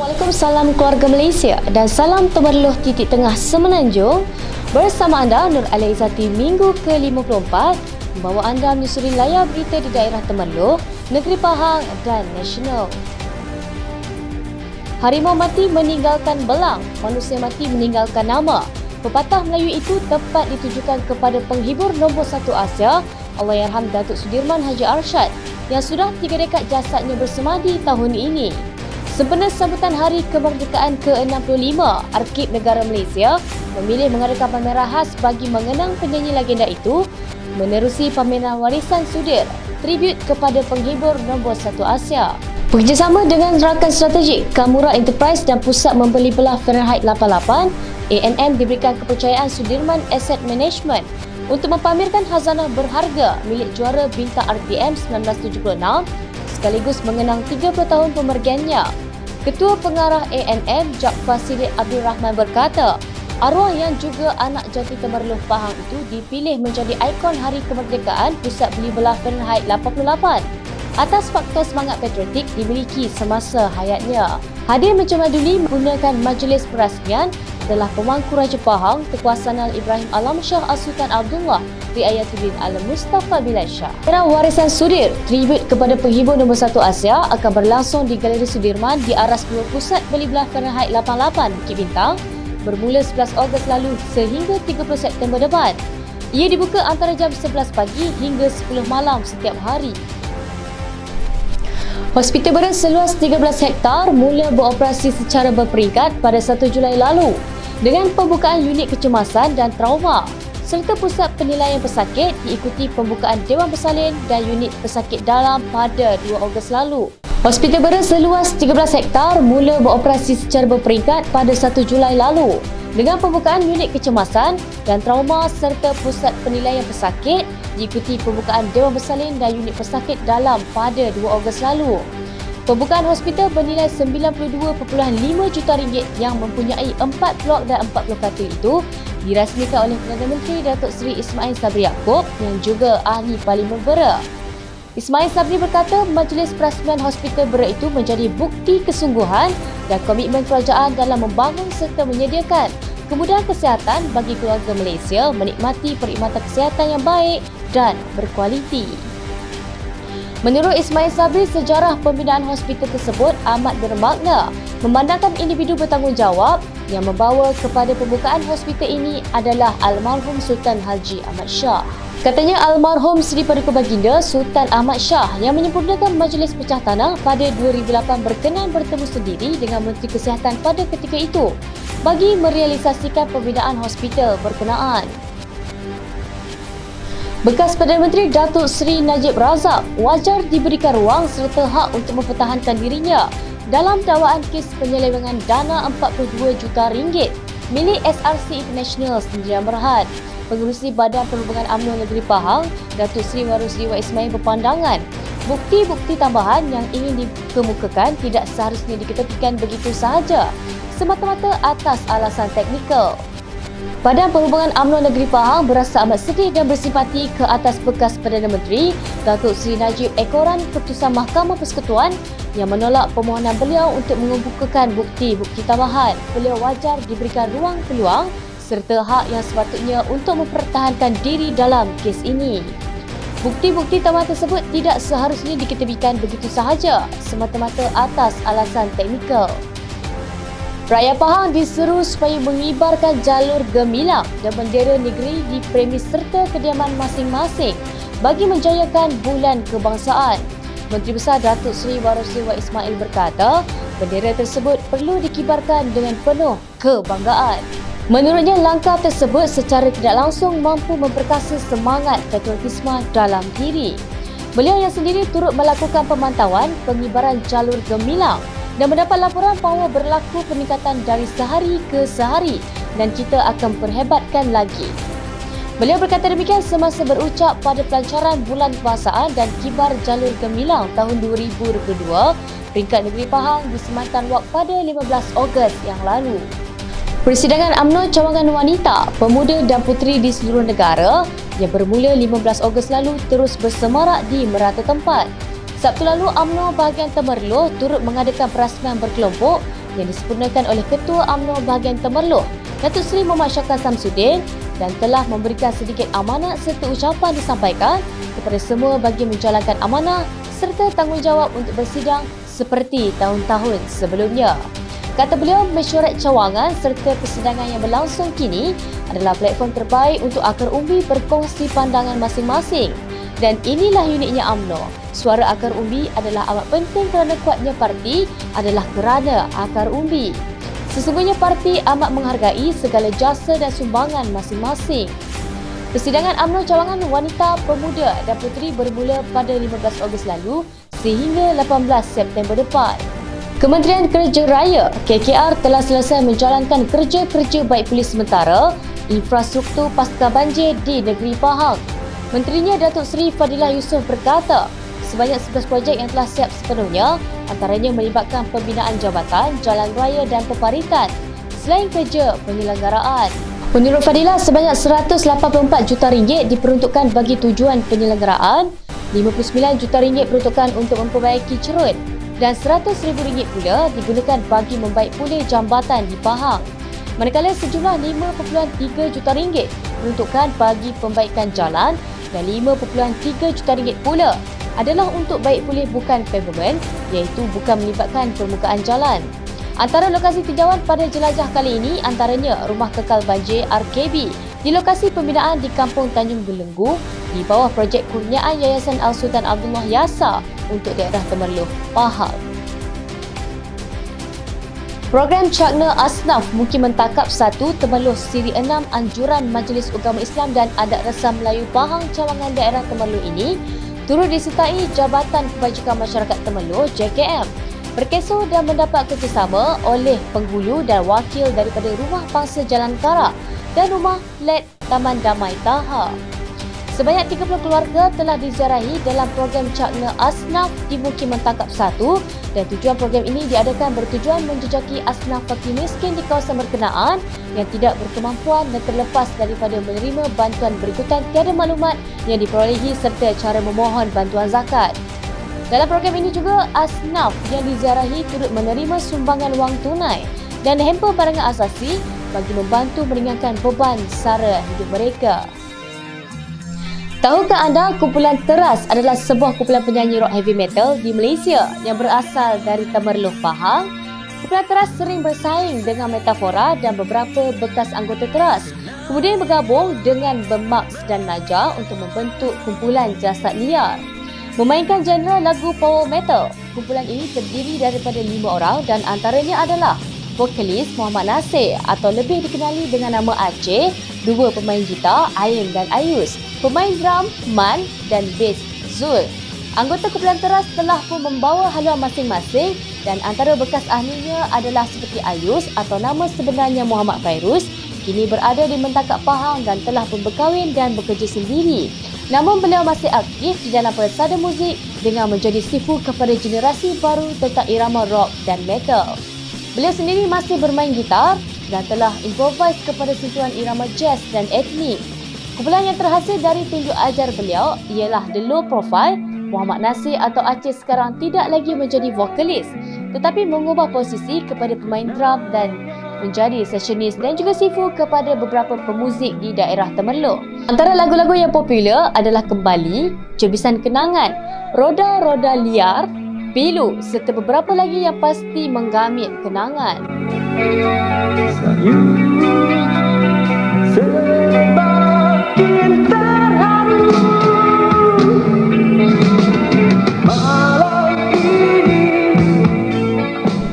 Assalamualaikum, salam keluarga Malaysia dan salam Temerloh Titik Tengah Semenanjung. Bersama anda Nur Alaizati minggu ke-54 membawa anda menyusuri layar berita di daerah Temerloh, Negeri Pahang dan Nasional. Harimau mati meninggalkan belang, manusia mati meninggalkan nama. Pepatah Melayu itu tepat ditujukan kepada penghibur nombor 1 Asia, Allahyarham Datuk Sudirman Haji Arsyad, yang sudah 3 dekad jasadnya bersemadi tahun ini. Sempena sambutan Hari Kemerdekaan ke-65, Arkib Negara Malaysia memilih mengadakan pameran khas bagi mengenang penyanyi legenda itu menerusi pameran warisan Sudir, tribut kepada penghibur nombor 1 Asia. Bekerjasama dengan rakan strategik Kamura Enterprise dan Pusat Membeli Belah Fahrenheit 88, ANM diberikan kepercayaan Sudirman Asset Management untuk mempamerkan khazanah berharga milik juara bintang RTM 1976 sekaligus mengenang 30 tahun pemergiannya. Ketua Pengarah ANM, Jaafar Siddiq Abdul Rahman berkata, arwah yang juga anak jati Temerloh Pahang itu dipilih menjadi ikon Hari Kemerdekaan Pusat Beli Belah Fahrenheit 88 atas faktor semangat patriotik dimiliki semasa hayatnya. Hadir mencemaduli menggunakan majlis perasmian adalah Pemangku Raja Pahang, Tengku Hasanal Ibrahim Alam Shah As-Sultan Abdullah Riayatuddin Al-Mustafa Bilal Shah. Pameran warisan Sudir, tribut kepada penghibur nombor 1 Asia akan berlangsung di Galeri Sudirman di aras 2 Pusat Beli Belah Fahrenheit 88 Bukit Bintang bermula 11 Ogos lalu sehingga 30 September depan. Ia dibuka antara jam 11 pagi hingga 10 malam setiap hari. Hospital Beras seluas 13 hektar mula beroperasi secara berperingkat pada 1 Julai lalu dengan pembukaan unit kecemasan dan trauma serta pusat penilaian pesakit diikuti pembukaan Dewan Bersalin dan unit pesakit dalam pada 2 Ogos lalu. Hospital Beras seluas 13 hektar mula beroperasi secara berperingkat pada 1 Julai lalu dengan pembukaan unit kecemasan dan trauma serta pusat penilaian pesakit diikuti pembukaan Dewan Bersalin dan unit pesakit dalam pada 2 Ogos lalu. Pembukaan hospital bernilai RM92.5 juta yang mempunyai 4 blok dan 40 katil itu dirasmikan oleh Perdana Menteri Datuk Seri Ismail Sabri Yaakob yang juga ahli Parlimen Beras. Ismail Sabri berkata majlis perasmian hospital Beras itu menjadi bukti kesungguhan dan komitmen kerajaan dalam membangun serta menyediakan kemudahan kesihatan bagi keluarga Malaysia menikmati perkhidmatan kesihatan yang baik dan berkualiti. Menurut Ismail Sabri, sejarah pembinaan hospital tersebut amat bermakna memandangkan individu bertanggungjawab yang membawa kepada pembukaan hospital ini adalah almarhum Sultan Haji Ahmad Shah. Katanya almarhum Seri Paduka Baginda Sultan Ahmad Shah yang menyempurnakan Majlis Pecah Tanah pada 2008 berkenan bertemu sendiri dengan Menteri Kesihatan pada ketika itu bagi merealisasikan pembinaan hospital berkenaan. Bekas Perdana Menteri Datuk Seri Najib Razak wajar diberikan ruang serta hak untuk mempertahankan dirinya dalam dakwaan kes penyelewengan dana RM42 juta milik SRC International Sdn Bhd. Pengerusi Badan Perhubungan UMNO Negeri Pahang, Datuk Seri Warusliwa Ismail berpandangan bukti-bukti tambahan yang ingin dikemukakan tidak seharusnya diketepikan begitu sahaja semata-mata atas alasan teknikal. Badan Perhubungan UMNO Negeri Pahang berasa amat sedih dan bersimpati ke atas bekas Perdana Menteri Datuk Seri Najib ekoran keputusan Mahkamah Persekutuan yang menolak permohonan beliau untuk mengemukakan bukti-bukti tambahan. Beliau wajar diberikan ruang peluang serta hak yang sepatutnya untuk mempertahankan diri dalam kes ini. Bukti-bukti tambahan tersebut tidak seharusnya diketepikan begitu sahaja semata-mata atas alasan teknikal. Rakyat Pahang diseru supaya mengibarkan jalur gemilang dan bendera negeri di premis serta kediaman masing-masing bagi menjayakan bulan kebangsaan. Menteri Besar Datuk Seri Warusliwa Ismail berkata, bendera tersebut perlu dikibarkan dengan penuh kebanggaan. Menurutnya, langkah tersebut secara tidak langsung mampu memperkasa semangat patriotisme dalam diri. Beliau yang sendiri turut melakukan pemantauan pengibaran jalur gemilang dan mendapat laporan bahawa berlaku peningkatan dari sehari ke sehari dan kita akan perhebatkan lagi. Beliau berkata demikian semasa berucap pada pelancaran Bulan Kebangsaan dan Kibar Jalur Gemilang tahun 2022 peringkat Negeri Pahang di Semantan Wak pada 15 Ogos yang lalu. Persidangan UMNO cawangan wanita, pemuda dan puteri di seluruh negara yang bermula 15 Ogos lalu terus bersemarak di merata tempat. Sabtu lalu, UMNO bahagian Temerloh turut mengadakan perasmian berkelompok yang disempurnakan oleh Ketua UMNO bahagian Temerloh, Datuk Seri Muhammad Syakar Samsudin, dan telah memberikan sedikit amanat serta ucapan disampaikan kepada semua bagi menjalankan amanah serta tanggungjawab untuk bersidang seperti tahun-tahun sebelumnya. Kata beliau, mesyuarat cawangan serta persidangan yang berlangsung kini adalah platform terbaik untuk akar umbi berkongsi pandangan masing-masing. Dan inilah uniknya UMNO. Suara akar umbi adalah amat penting kerana kuatnya parti adalah kerana akar umbi. Sesungguhnya parti amat menghargai segala jasa dan sumbangan masing-masing. Persidangan UMNO cawangan wanita, pemuda dan puteri bermula pada 15 Ogos lalu sehingga 18 September depan. Kementerian Kerja Raya KKR telah selesai menjalankan kerja-kerja baik polis sementara infrastruktur pasca banjir di negeri Pahang. Menterinya Datuk Seri Fadilah Yusof berkata, sebanyak 11 projek yang telah siap sepenuhnya, antaranya melibatkan pembinaan jabatan, jalan raya dan peparitan selain kerja penyelenggaraan. Menurut Fadilah, sebanyak RM184 juta diperuntukkan bagi tujuan penyelenggaraan, RM59 juta peruntukan untuk memperbaiki cerut dan RM100,000 pula digunakan bagi membaik pulih jambatan di Pahang. Manakala sejumlah RM5.3 juta peruntukan bagi pembaikan jalan dan RM5.3 juta pula adalah untuk baik pulih bukan pavement, iaitu bukan melibatkan permukaan jalan. Antara lokasi tinjauan pada jelajah kali ini antaranya Rumah Kekal Banjir RKB di lokasi pembinaan di Kampung Tanjung Belenggu di bawah projek kurniaan Yayasan Al-Sultan Abdullah Yasa untuk daerah Temerloh, Pahang. Program Cakna Asnaf Mukim Mentakap 1 Temerloh Siri 6 Anjuran Majlis Ugama Islam dan Adat Rasa Melayu Pahang cawangan daerah Temerloh ini turut disertai Jabatan Kebajikan Masyarakat Temerloh JKM, berkesor dan mendapat kerjasama oleh penghulu dan wakil daripada Rumah Pangsa Jalan Karak dan Rumah Flat Taman Damai Taha. Sebanyak 30 keluarga telah diziarahi dalam program Cakna Asnaf di Mukim Mentakap 1 dan tujuan program ini diadakan bertujuan menjejaki asnaf fakir miskin di kawasan berkenaan yang tidak berkemampuan dan terlepas daripada menerima bantuan berikutan tiada maklumat yang diperolehi serta cara memohon bantuan zakat. Dalam program ini juga, asnaf yang diziarahi turut menerima sumbangan wang tunai dan hamper barangan asasi bagi membantu meringankan beban sara hidup mereka. Tahukah anda kumpulan Teras adalah sebuah kumpulan penyanyi rock heavy metal di Malaysia yang berasal dari Temerloh, Pahang? Kumpulan Teras sering bersaing dengan Metafora dan beberapa bekas anggota Teras, kemudian bergabung dengan Bermaks dan Naja untuk membentuk kumpulan Jasad Liar. Memainkan genre lagu power metal, kumpulan ini terdiri daripada 5 orang dan antaranya adalah vokalis Muhammad Nasir atau lebih dikenali dengan nama Aceh, 2 pemain gitar Aim dan Ayus, pemain drum Man dan bass Zul. Anggota kumpulan Teras telah pun membawa haluan masing-masing dan antara bekas ahlinya adalah seperti Ayus atau nama sebenarnya Muhammad Fairuz, kini berada di Mentakap Pahang dan telah pun berkahwin dan bekerja sendiri. Namun beliau masih aktif di dalam persada muzik dengan menjadi sifu kepada generasi baru tentang irama rock dan metal. Beliau sendiri masih bermain gitar dan telah improvise kepada sentuhan irama jazz dan etnik. Kumpulan yang terhasil dari tunjuk ajar beliau ialah The Low Profile. Muhammad Nasir atau Aceh sekarang tidak lagi menjadi vokalis tetapi mengubah posisi kepada pemain drum dan menjadi sessionis dan juga sifu kepada beberapa pemuzik di daerah Temerloh. Antara lagu-lagu yang popular adalah Kembali, Cebisan Kenangan, Roda-Roda Liar, Pilu serta beberapa lagi yang pasti menggamit kenangan. Semakin terharu malam ini.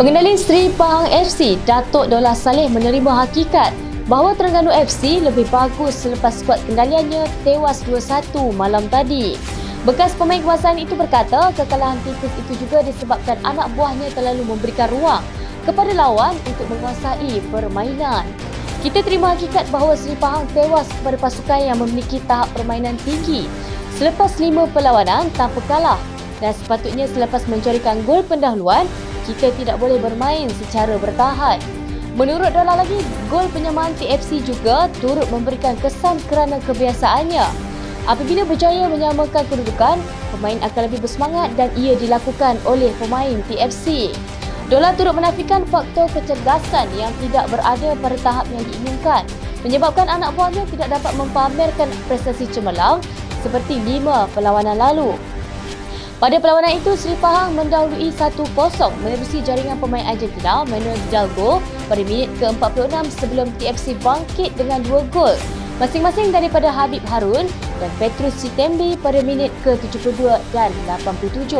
Pengendali Seri Pahang FC, Datuk Daulah Saleh menerima hakikat bahawa Terengganu FC lebih bagus selepas skuad kendaliannya tewas 2-1 malam tadi. Bekas pemain kemasan itu berkata kekalahan tipis itu juga disebabkan anak buahnya terlalu memberikan ruang kepada lawan untuk menguasai permainan. Kita terima hakikat bahawa Seri Pahang tewas kepada pasukan yang memiliki tahap permainan tinggi selepas 5 perlawanan tanpa kalah dan sepatutnya selepas mencurikan gol pendahuluan, kita tidak boleh bermain secara bertahan. Menurut Daulah lagi, gol penyamaan TFC juga turut memberikan kesan kerana kebiasaannya. Apabila berjaya menyamakan kedudukan, pemain akan lebih bersemangat dan ia dilakukan oleh pemain TFC. Dola turut menafikan faktor kecergasan yang tidak berada pada tahap yang diinginkan, menyebabkan anak buahnya tidak dapat mempamerkan prestasi cemerlang seperti 5 perlawanan lalu. Pada perlawanan itu, Seri Pahang mendahului 1-0 menerusi jaringan pemain Argentina Manuel Hidalgo pada minit ke-46 sebelum TFC bangkit dengan 2 gol, masing-masing daripada Habib Harun dan Petrus Sitembi pada minit ke-72 dan 87.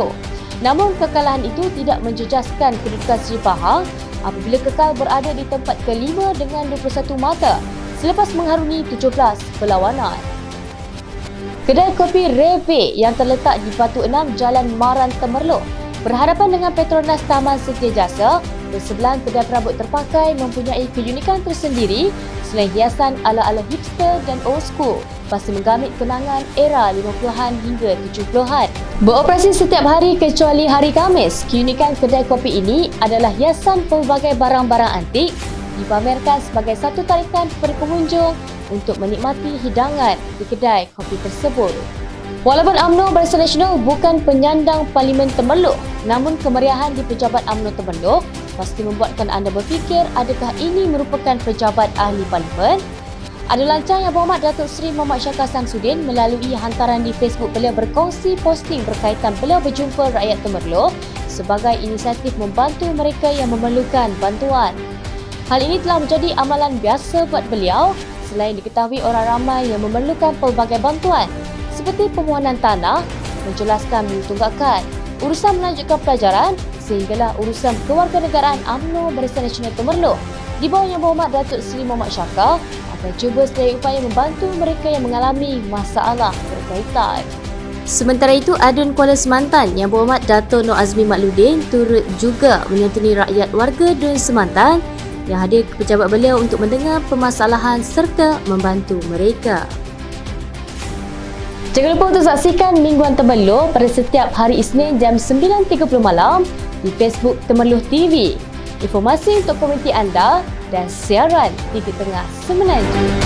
Namun kekalahan itu tidak menjejaskan kedudukan Seri Pahang apabila kekal berada di tempat ke-5 dengan 21 mata selepas mengharungi 17 perlawanan. Kedai kopi Reve yang terletak di Batu Enam, Jalan Maran Temerloh berhadapan dengan Petronas Taman Setiajasa bersebelahan kedai perabot terpakai mempunyai keunikan tersendiri selain hiasan ala-ala hipster dan old school, pasti menggamit kenangan era 50-an hingga 70-an. Beroperasi setiap hari kecuali hari Khamis, keunikan kedai kopi ini adalah hiasan pelbagai barang-barang antik dipamerkan sebagai satu tarikan kepada pengunjung untuk menikmati hidangan di kedai kopi tersebut. Walaupun UMNO Barisan Nasional bukan penyandang Parlimen Temerloh, namun kemeriahan di Pejabat UMNO Temerloh pasti membuatkan anda berfikir adakah ini merupakan pejabat ahli Parlimen? Ada lancang Yang Berhormat Datuk Seri Mohd Shaka Samsudin melalui hantaran di Facebook beliau berkongsi posting berkaitan beliau berjumpa rakyat Temerloh sebagai inisiatif membantu mereka yang memerlukan bantuan. Hal ini telah menjadi amalan biasa buat beliau selain diketahui orang ramai yang memerlukan pelbagai bantuan seperti permohonan tanah, menjelaskan tunggakan, urusan melanjutkan pelajaran sehinggalah urusan kewarganegaraan UMNO Barisan Nasional Temerloh di bawah Yang Berhormat Datuk Seri Mohd Shaka akan cuba sedaya upaya membantu mereka yang mengalami masalah berkaitan. Sementara itu, Adun Kuala Semantan Yang Berhormat Dato' Nur Azmi Makhluddin turut juga menyantuni rakyat warga Dun Semantan yang hadir ke pejabat beliau untuk mendengar permasalahan serta membantu mereka. Jangan lupa untuk saksikan Mingguan Temerloh pada setiap hari Isnin jam 9.30 malam di Facebook Temerloh TV. Informasi untuk komuniti anda dan siaran 3 Tengah Semenanjung.